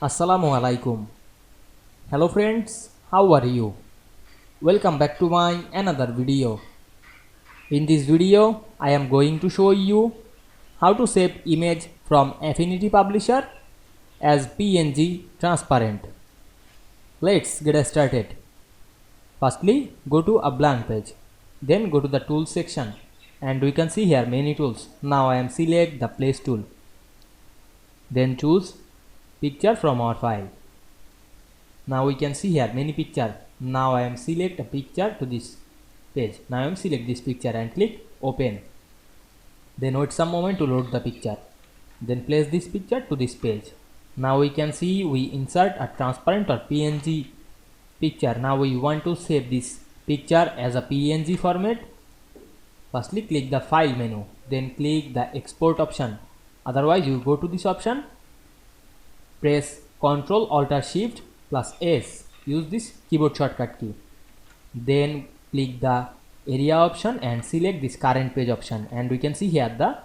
Assalamu Walaikum. Hello friends, how are you? Welcome back to my another video. In this video, I am going to show you how to save image from Affinity Publisher as PNG Transparent. Let's get started. Firstly, go to a blank page. Then go to the tools section and we can see here many tools. Now I am select the place tool. Then choose picture from our file. Now we can see here many picture. Now I am select a picture to this page. Now I am select this picture and click open. Then wait some moment to load the picture. Then place this picture to this page. Now we can see we insert a transparent or PNG picture. Now we want to save this picture as a PNG format. Firstly click the file menu. Then click the export option. Otherwise you go to this option. Press Ctrl Alt Shift plus S. Use this keyboard shortcut key. Then click the area option and select this current page option, and we can see here the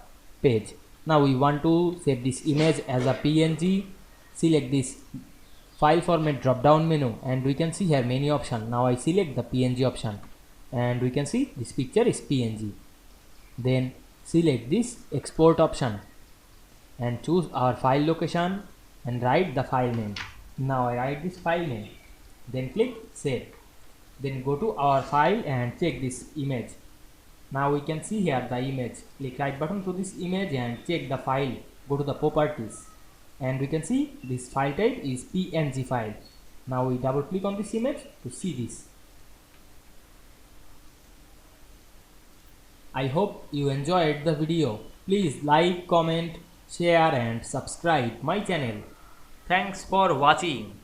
page. Now we want to save this image as a PNG. Select this file format drop down menu and we can see here many options. Now I select the PNG option and we can see this picture is PNG. Then select this export option and choose our file location and write the file name. Now I write this file name, then click save. Then go to our file and check this image. Now we can see here the image. Click right button to this image and check the file. Go to the properties and we can see this file type is PNG file. Now we double click on this image to see this. I hope you enjoyed the video. Please like, comment, share and subscribe my channel. Thanks for watching.